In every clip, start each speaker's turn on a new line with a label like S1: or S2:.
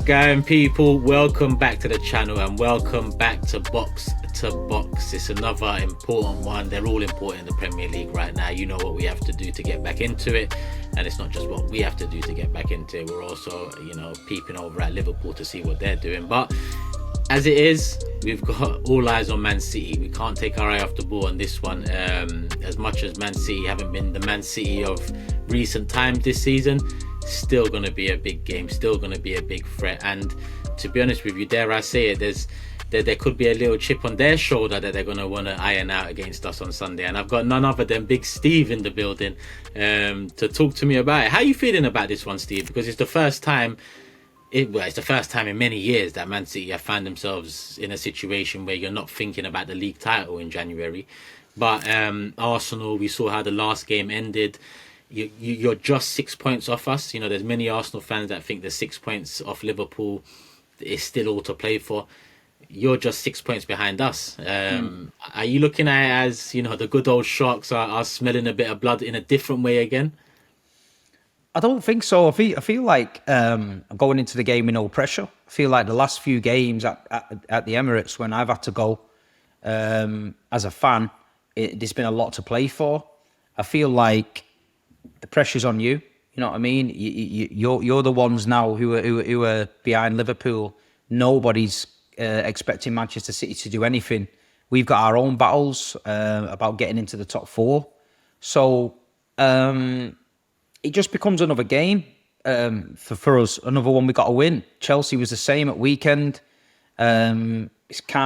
S1: going, people? Welcome back to the channel and welcome back to Box to Box. It's another important one. They're all important in the Premier League right now. You know what we have to do to get back into it, and it's not just what we have to do to get back into it. We're also, peeping over at Liverpool to see what they're doing. But as it is, we've got all eyes on Man City. We can't take our eye off the ball on this one. As much as Man City haven't been the Man City of recent times this season, still going to be a big game, still going to be a big threat. And to be honest with you, dare I say it, there could be a little chip on their shoulder that they're going to want to iron out against us on Sunday. And I've got none other than Big Steve in the building to talk to me about it. How are you feeling about this one, Steve? Because it's the first time it's the first time in many years that Man City have found themselves in a situation where you're not thinking about the league title in January. But Arsenal, we saw how the last game ended. You're just 6 points off us. You know, there's many Arsenal fans that think the 6 points off Liverpool is still all to play for. You're just 6 points behind us. Are you looking at it as, the good old Sharks are smelling a bit of blood in a different way again?
S2: I don't think so. I feel like I'm going into the game with no pressure. I feel like the last few games at the Emirates, when I've had to go as a fan, there's been a lot to play for. I feel like the pressure's on you. You know what I mean? You're the ones now who are behind Liverpool. Nobody's expecting Manchester City to do anything. We've got our own battles about getting into the top four. So it just becomes another game for us, another one we got to win. Chelsea was the same at weekend. Can't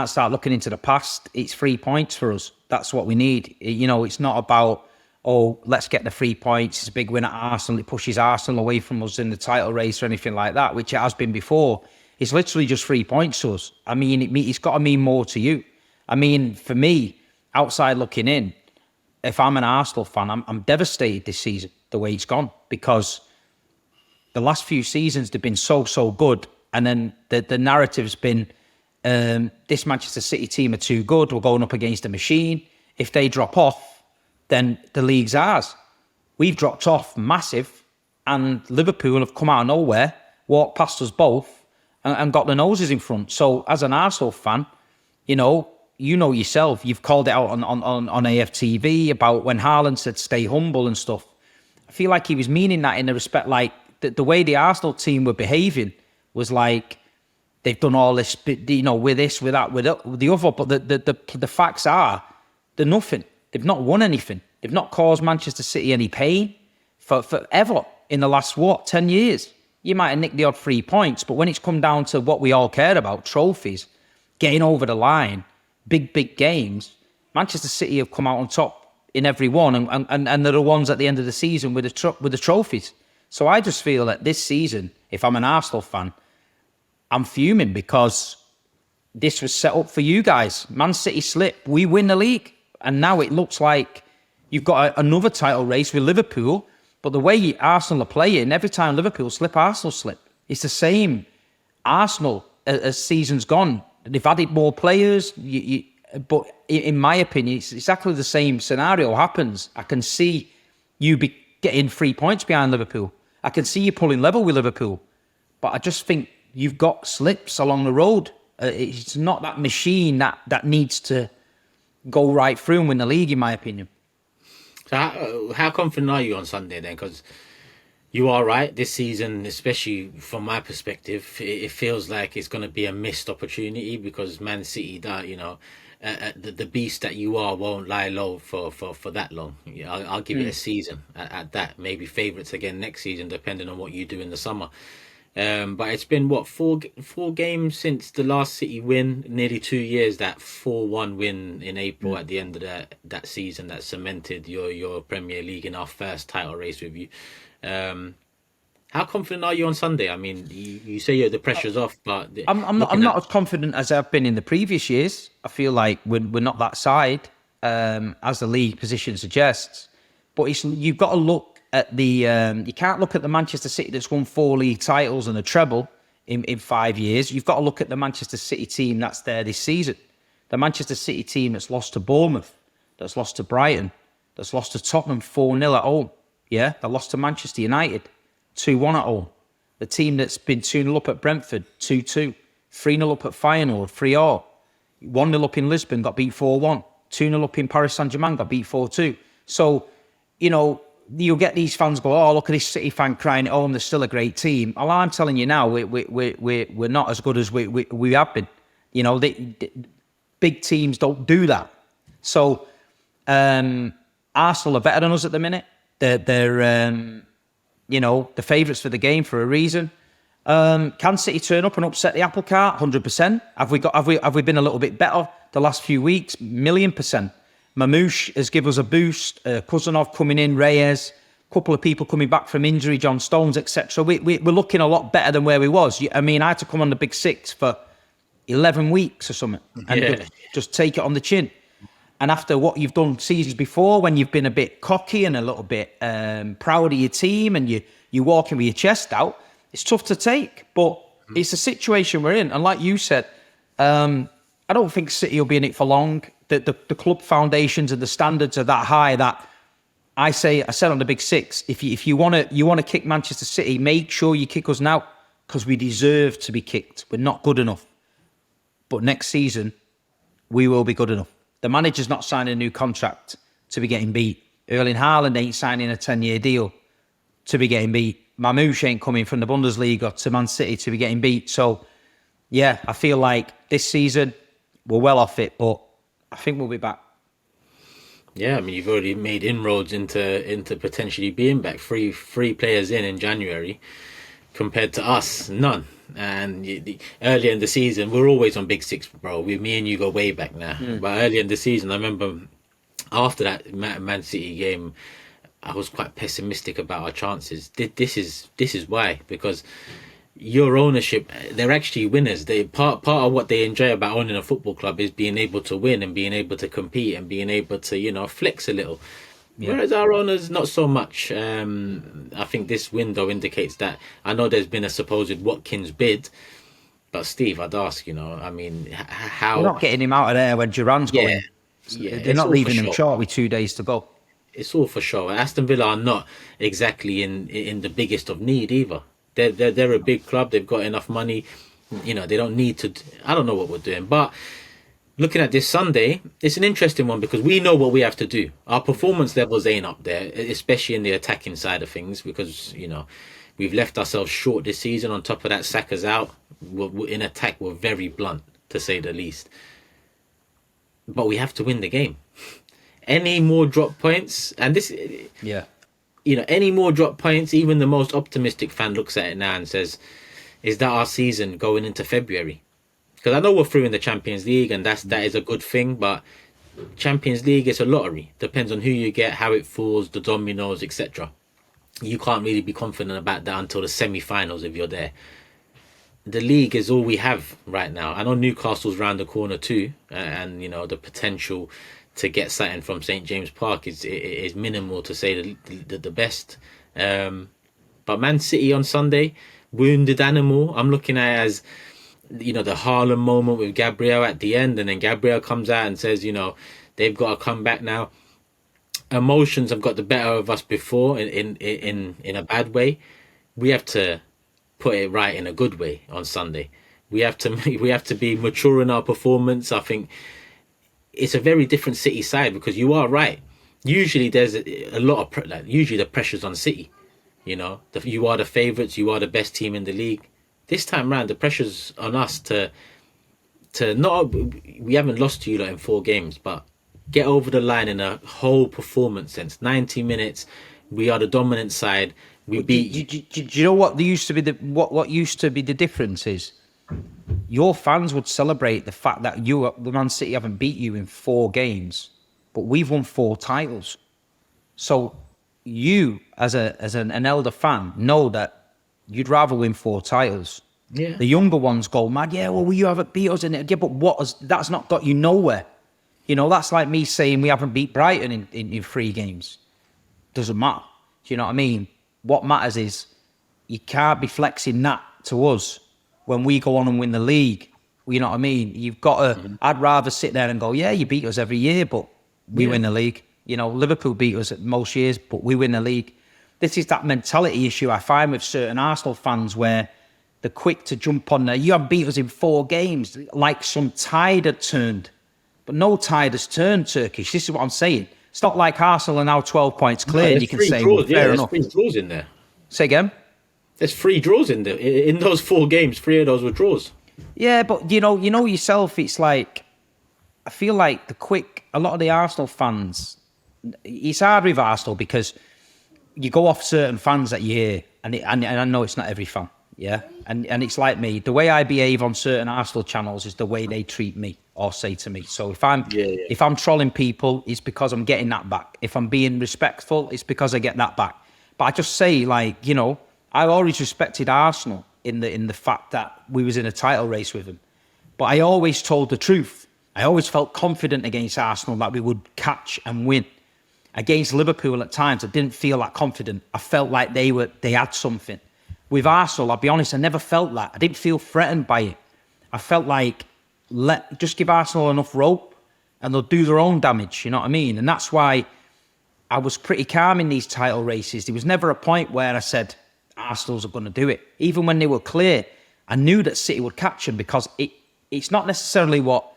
S2: start looking into the past. It's 3 points for us. That's what we need. It's not about, let's get the 3 points. It's a big win at Arsenal. It pushes Arsenal away from us in the title race or anything like that, which it has been before. It's literally just 3 points to us. I mean, it's got to mean more to you. I mean, for me, outside looking in, if I'm an Arsenal fan, I'm devastated this season, the way it's gone, because the last few seasons, they've been so good. And then the narrative's been, this Manchester City team are too good. We're going up against a machine. If they drop off, then the league's ours. We've dropped off massive, and Liverpool have come out of nowhere, walked past us both, and got the noses in front. So as an Arsenal fan, you know yourself, you've called it out on AFTV about when Haaland said stay humble and stuff. I feel like he was meaning that in the respect, like the way the Arsenal team were behaving was like they've done all this, with this, with that, with the other. But the facts are they're nothing. They've not won anything. They've not caused Manchester City any pain forever in the last 10 years. You might have nicked the odd 3 points, but when it's come down to what we all care about, trophies, getting over the line, big games, Manchester City have come out on top in every one, and they're the ones at the end of the season with the trophies. So I just feel that this season, if I'm an Arsenal fan, I'm fuming because this was set up for you guys. Man City slip, we win the league, and now it looks like you've got another title race with Liverpool. But the way Arsenal are playing, every time Liverpool slip, Arsenal slip. It's the same Arsenal as season's gone. They've added more players, but in my opinion, it's exactly the same scenario happens. I can see you be getting 3 points behind Liverpool. I can see you pulling level with Liverpool. But I just think you've got slips along the road. It's not that machine that needs to go right through and win the league, in my opinion.
S1: So how confident are you on Sunday then? Because you are right, this season, especially from my perspective, it feels like it's going to be a missed opportunity because Man City, the beast that you are, won't lie low for that long. I'll give it a season at that. Maybe favourites again next season, depending on what you do in the summer. But it's been four games since the last City win, nearly 2 years. That 4-1 win in April at the end of that season that cemented your Premier League in our first title race with you. How confident are you on Sunday? I mean, you say the pressure's off, but
S2: I'm not as confident as I've been in the previous years. I feel like we're not that side as the league position suggests. But you've got to look at you can't look at the Manchester City that's won 4 league titles and a treble in 5 years. You've got to look at the Manchester City team that's there this season. The Manchester City team that's lost to Bournemouth, that's lost to Brighton, that's lost to Tottenham 4-0 at home. Yeah, they lost to Manchester United 2-1 at home. The team that's been 2-0 up at Brentford, 2-2. 3-0 up at Feyenoord, 3-0. 1-0 up in Lisbon, got beat 4-1. 2-0 up in Paris Saint-Germain, got beat 4-2. So, you know, you'll get these fans go, oh, look at this City fan crying at home, they're still a great team. Well, I'm telling you now, we're not as good as we have been. You know, big teams don't do that. So, Arsenal are better than us at the minute. They're you know, the favourites for the game for a reason. Can City turn up and upset the apple cart? 100%. Have we been a little bit better the last few weeks? 1,000,000%. Mamouche has given us a boost. Kuzanov coming in, Reyes, a couple of people coming back from injury, John Stones, etc. We're looking a lot better than where we was. I mean, I had to come on the Big Six for 11 weeks or something and just take it on the chin. And after what you've done seasons before, when you've been a bit cocky and a little bit proud of your team and you're walking with your chest out, it's tough to take. But it's a situation we're in. And like you said, I don't think City will be in it for long. The club foundations and the standards are that high that I said on the Big Six, if you want to kick Manchester City, make sure you kick us now because we deserve to be kicked. We're not good enough. But next season, we will be good enough. The manager's not signing a new contract to be getting beat. Erling Haaland ain't signing a 10-year deal to be getting beat. Mamouche ain't coming from the Bundesliga to Man City to be getting beat. So, yeah, I feel like this season, we're well off it, but I think we'll be back.
S1: Yeah, I mean, you've already made inroads into potentially being back. Three players in January, compared to us, none. And earlier in the season, we're always on Big Six, bro. Me and you go way back now. But earlier in the season, I remember after that Man City game, I was quite pessimistic about our chances. This is why, because your ownership, they're actually winners. They part of what they enjoy about owning a football club is being able to win and being able to compete and being able to, you know, flex a little. Yeah. Whereas our owners, not so much. I think this window indicates that. I know there's been a supposed Watkins bid, but Steve, I'd ask, you know, I mean, how...
S2: They're not getting him out of there when Duran's going. Yeah, they're not leaving him short with 2 days to go.
S1: It's all for show. Aston Villa are not exactly in the biggest of need either. They're a big club. They've got enough money. You know, they don't need to... I don't know what we're doing, but... Looking at this Sunday, it's an interesting one because we know what we have to do. Our performance levels ain't up there, especially in the attacking side of things, because, you know, we've left ourselves short this season. On top of that, Saka's out. In attack, we're very blunt, to say the least. But we have to win the game. Any more drop points, and this,
S2: yeah,
S1: you know, any more drop points, even the most optimistic fan looks at it now and says, is that our season going into February? Because I know we're through in the Champions League and that is a good thing, but Champions League is a lottery. Depends on who you get, how it falls, the dominoes, etc. You can't really be confident about that until the semi-finals if you're there. The league is all we have right now. I know Newcastle's round the corner too, and you know the potential to get something from St James Park is minimal, to say the best. But Man City on Sunday, wounded animal. I'm looking at it as, you know, the Haaland moment with Gabriel at the end, and then Gabriel comes out and says, you know, they've got to come back now. Emotions have got the better of us before in a bad way. We have to put it right in a good way on Sunday. We have to be mature in our performance. I think it's a very different City side, because you are right. Usually there's a lot of usually the pressure's on City. You know, you are the favourites. You are the best team in the league. This time round, the pressure's on us to not... We haven't lost to you lot in 4 games, but get over the line in a whole performance sense. 90 minutes, we are the dominant side. We beat...
S2: Do you know what used to be what used to be the difference is? Your fans would celebrate the fact that the Man City haven't beat you in 4 games, but we've won 4 titles. So you, as an elder fan, know that you'd rather win 4 titles.
S1: Yeah.
S2: The younger ones go mad. Yeah, well, you haven't beat us in it. Yeah, but that's not got you nowhere. You know, that's like me saying we haven't beat Brighton in 3 games. Doesn't matter. Do you know what I mean? What matters is you can't be flexing that to us when we go on and win the league. You know what I mean? You've got to... Mm-hmm. I'd rather sit there and go, yeah, you beat us every year, but we win the league. You know, Liverpool beat us at most years, but we win the league. this is that mentality issue I find with certain Arsenal fans where they're quick to jump on there. You have beat us in 4 games, like some tide had turned. But no tide has turned, Turkish. This is what I'm saying. It's not like Arsenal are now 12 points clear. And you can say, well, fair enough.
S1: There's 3 draws in there.
S2: Say again?
S1: There's 3 draws in there. In those 4 games, 3 of those were draws.
S2: Yeah, but you know yourself, it's like, I feel like a lot of the Arsenal fans, it's hard with Arsenal because you go off certain fans that you hear, and I know it's not every fan, yeah? And it's like me, the way I behave on certain Arsenal channels is the way they treat me or say to me. So if I'm trolling people, it's because I'm getting that back. If I'm being respectful, it's because I get that back. But I just say, like, I always respected Arsenal in the fact that we was in a title race with them. But I always told the truth. I always felt confident against Arsenal that we would catch and win. Against Liverpool at times, I didn't feel that confident. I felt like they had something. With Arsenal, I'll be honest, I never felt that. I didn't feel threatened by it. I felt like, just give Arsenal enough rope and they'll do their own damage, you know what I mean? And that's why I was pretty calm in these title races. There was never a point where I said, Arsenal's are going to do it. Even when they were clear, I knew that City would catch them because it's not necessarily what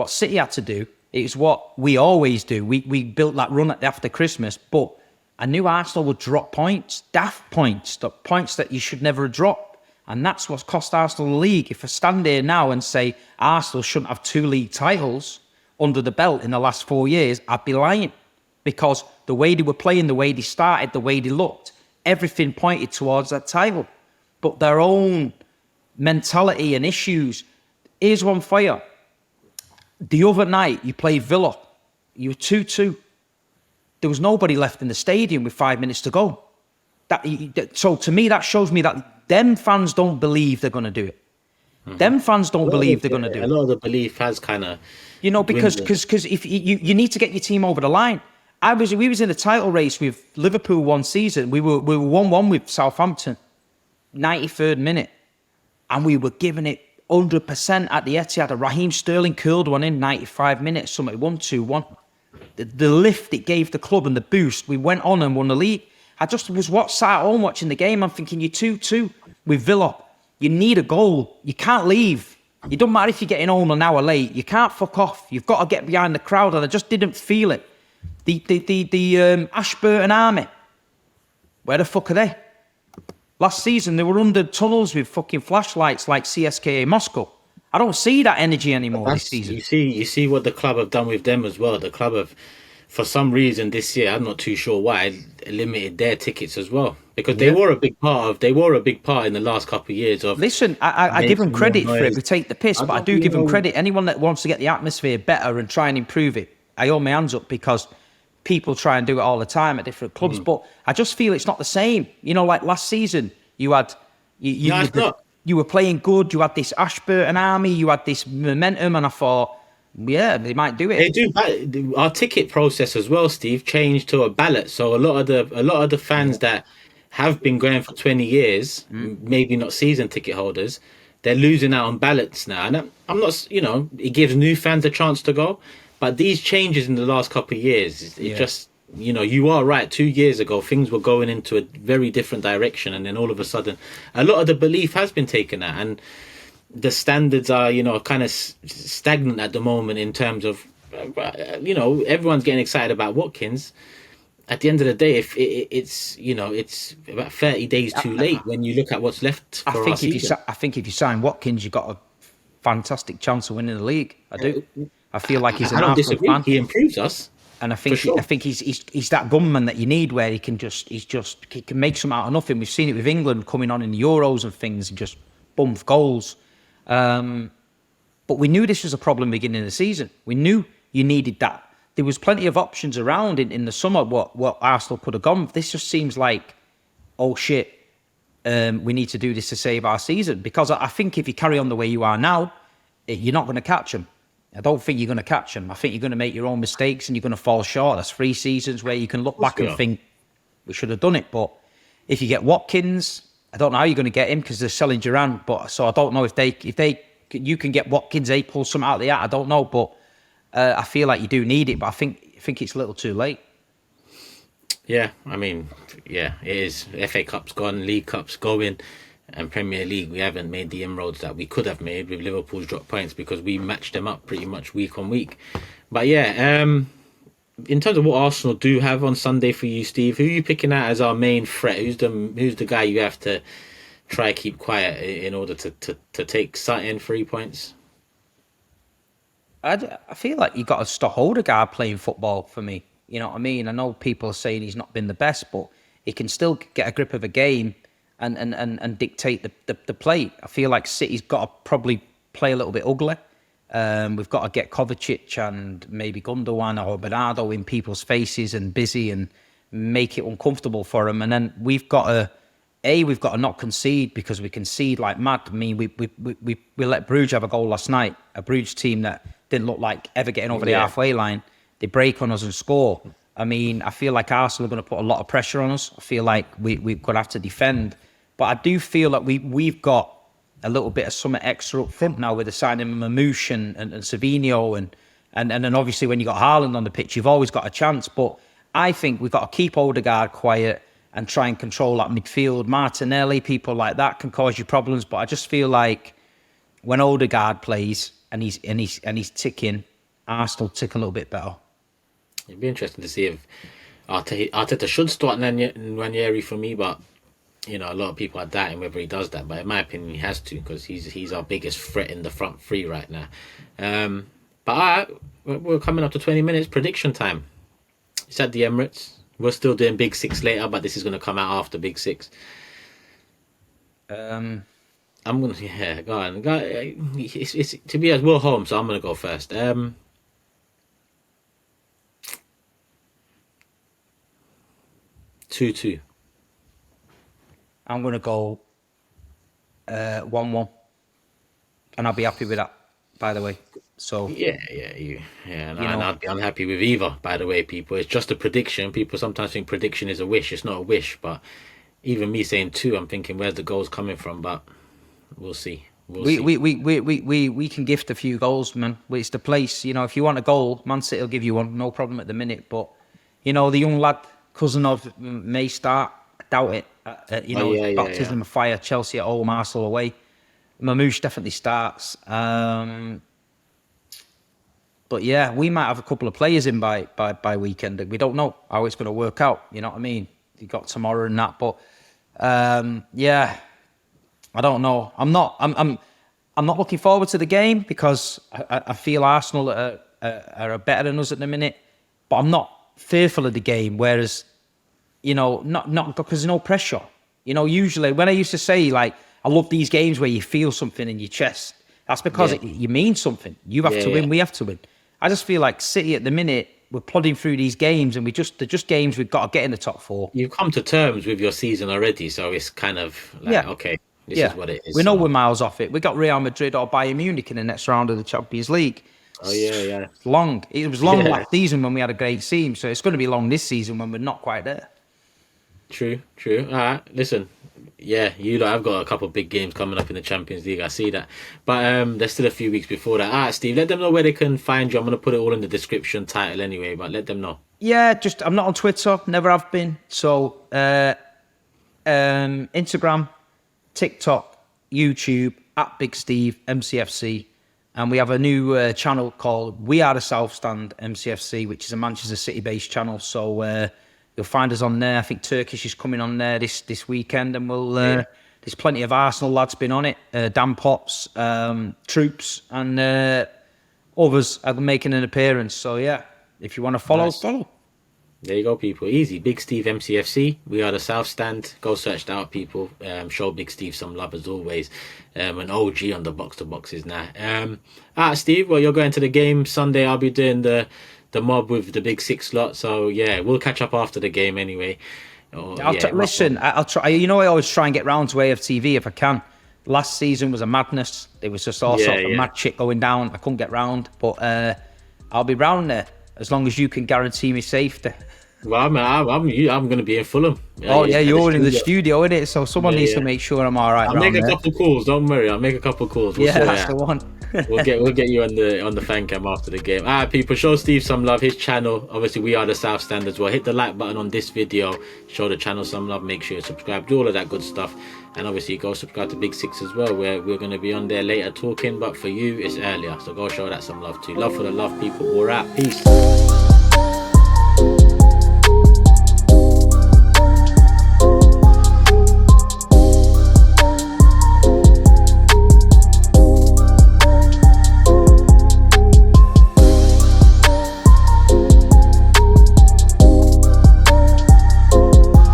S2: City had to do. It's what we always do. We built that run after Christmas, but I knew Arsenal would drop points, daft points, the points that you should never drop. And that's what's cost Arsenal the league. If I stand here now and say Arsenal shouldn't have 2 league titles under the belt in the last 4 years, I'd be lying. Because the way they were playing, the way they started, the way they looked, everything pointed towards that title. But their own mentality and issues. Here's one for you. The other night, you played Villa. You were 2-2. There was nobody left in the stadium with 5 minutes to go. So to me, that shows me that them fans don't believe they're going to do it. Mm-hmm. Them fans don't believe they're going to do it.
S1: A lot of the belief has kind of...
S2: because if you need to get your team over the line. We was in a title race with Liverpool one season. We were 1-1 with Southampton, 93rd minute. And we were giving it 100% at the Etihad. Raheem Sterling curled one in 95 minutes. Somebody won 2-1. The lift it gave the club and the boost, we went on and won the league. I just was sat at home watching the game. I'm thinking, you're 2-2 with Villa. You need a goal. You can't leave. It doesn't matter if you're getting home an hour late. You can't fuck off. You've got to get behind the crowd. And I just didn't feel it. The Ashburton Army, where the fuck are they? Last season, they were under tunnels with fucking flashlights like CSKA Moscow. I don't see that energy anymore this season.
S1: You see what the club have done with them as well. The club have, for some reason this year, I'm not too sure why, limited their tickets as well. Because they were a big part in the last couple of years of...
S2: Listen, I give them credit for it. We take the piss, but I do give them credit. Anyone that wants to get the atmosphere better and try and improve it, I hold my hands up, because people try and do it all the time at different clubs. But I just feel it's not the same. Like last season, you had... You were playing good. You had this Ashburton Army. You had this momentum, and I thought, yeah, they might do it.
S1: They do. Our ticket process as well, Steve, changed to a ballot. So a lot of the fans that have been going for 20 years, maybe not season ticket holders, they're losing out on ballots now. And I'm not, it gives new fans a chance to go. But these changes in the last couple of years, it just. You are right. 2 years ago, things were going into a very different direction. And then all of a sudden, a lot of the belief has been taken out. And the standards are, kind of stagnant at the moment in terms of, everyone's getting excited about Watkins. At the end of the day, if it's about 30 days too late when you look at what's left for our season.
S2: I think if you sign Watkins, you've got a fantastic chance of winning the league. I do. I feel like he's an Arsenal
S1: disagree.
S2: fan.
S1: He improves us.
S2: And I think he's that gunman that you need, where he can make something out of nothing. We've seen it with England coming on in the Euros and things, and just bump goals. But we knew this was a problem beginning of the season. We knew you needed that. There was plenty of options around in the summer what Arsenal could have gone. This just seems like, oh shit, we need to do this to save our season. Because I think if you carry on the way you are now, you're not going to catch them. I don't think you're going to catch them. I think you're going to make your own mistakes and you're going to fall short. That's 3 seasons where you can look back and think, we should have done it. But if you get Watkins, I don't know how you're going to get him, because they're selling Durant. But so I don't know if you can get Watkins, pull something out of the hat. I don't know, but I feel like you do need it. But I think it's a little too late.
S1: Yeah, I mean, yeah, it is. FA Cup's gone, League Cup's going, and Premier League, we haven't made the inroads that we could have made with Liverpool's drop points because we matched them up pretty much week on week. But yeah, in terms of what Arsenal do have on Sunday for you, Steve, who are you picking out as our main threat? Who's the guy you have to try keep quiet in order to take certain 3 points?
S2: I feel like you got to stop Odegaard playing football for me. You know what I mean? I know people are saying he's not been the best, but he can still get a grip of a game and dictate the play. I feel like City's got to probably play a little bit ugly. We've got to get Kovacic and maybe Gundogan or Bernardo in people's faces and busy and make it uncomfortable for them. And then we've got to not concede, because we concede like mad. I mean, we let Bruges have a goal last night, a Bruges team that didn't look like ever getting over the halfway line. They break on us and score. I mean, I feel like Arsenal are going to put a lot of pressure on us. I feel like we're going to have to defend. But I do feel like we've got a little bit of something extra up front now with the signing of Mamouche and Savino. And then obviously when you got Haaland on the pitch, you've always got a chance. But I think we've got to keep Odegaard quiet and try and control that midfield. Martinelli, people like that can cause you problems. But I just feel like when Odegaard plays and he's ticking, Arsenal tick a little bit better.
S1: It'd be interesting to see if Arteta should start Nwaneri for me, but you know, a lot of people are doubting whether he does that. But in my opinion, he has to, because he's our biggest threat in the front three right now. But all right, we're coming up to 20 minutes. Prediction time. It's at the Emirates. We're still doing Big Six later, but this is going to come out after Big Six. I'm gonna go on. It's to be as we're home, so I'm gonna go first. 2-2.
S2: I'm going to go 1-1. And I'll be happy with that, by the way. So
S1: And I'd be unhappy with either, by the way, people. It's just a prediction. People sometimes think prediction is a wish. It's not a wish, but even me saying 2, I'm thinking, where's the goals coming from? But we'll see.
S2: We can gift a few goals, man. It's the place. You know, if you want a goal, Man City will give you one, no problem at the minute. But, you know, the young lad, cousin of, may start. I doubt it. Baptism of fire. Chelsea at home, Arsenal away. Mamouche definitely starts. But yeah, we might have a couple of players in by weekend. We don't know how it's going to work out. You know what I mean? You got tomorrow and that, but yeah, I don't know. I'm not looking forward to the game because I feel Arsenal are better than us at the minute. But I'm not fearful of the game. Whereas, you know, not because there's no pressure. You know, usually when I used to say, like, I love these games where you feel something in your chest. That's because you mean something. You have to win. We have to win. I just feel like City at the minute, we're plodding through these games and they're just games we've got to get in the top 4.
S1: You've come to terms with your season already, so it's kind of like, okay, this is what it is.
S2: We know we're miles off it. We got Real Madrid or Bayern Munich in the next round of the Champions League.
S1: Oh, yeah.
S2: Long. It was long last season when we had a great team, so it's going to be long this season when we're not quite there.
S1: True. All right, listen. Yeah, I've got a couple of big games coming up in the Champions League. I see that. But there's still a few weeks before that. All right, Steve, let them know where they can find you. I'm going to put it all in the description title anyway, but let them know.
S2: Yeah, I'm not on Twitter. Never have been. So, Instagram, TikTok, YouTube, at Big Steve, MCFC. And we have a new channel called We Are the South Stand, MCFC, which is a Manchester City-based channel. So, you'll find us on there. I think Turkish is coming on there this weekend, and we'll. There's plenty of Arsenal lads been on it. Dan Potts, Troops, and others are making an appearance. So yeah, if you want to follow, follow.
S1: There you go, people. Easy. Big Steve MCFC. We are the South Stand. Go search that out, people. Show Big Steve some love as always. An OG on the box to boxes now. Alright, Steve. Well, you're going to the game Sunday. I'll be doing the mob with the Big Six slot. So yeah, we'll catch up after the game anyway.
S2: Listen, I'll try. You know, I always try and get round to AFTV if I can. Last season was a madness. There was just all sorts of mad shit going down. I couldn't get round, but I'll be round there as long as you can guarantee me safety.
S1: Well, I'm going to be in Fulham.
S2: You're in the studio, innit? So someone needs to make sure I'm all right.
S1: I'll make a couple calls. Don't worry. I'll make a couple calls.
S2: That's the one.
S1: we'll get you on the fan cam after the game. All right, people, show Steve some love. His channel, obviously, we are the South Stand as well. Hit the like button on this video. Show the channel some love. Make sure you subscribe. Do all of that good stuff. And obviously, go subscribe to Big Six as well, where we're going to be on there later talking. But for you, it's earlier. So go show that some love too. Love for the love, people. We're out. Peace.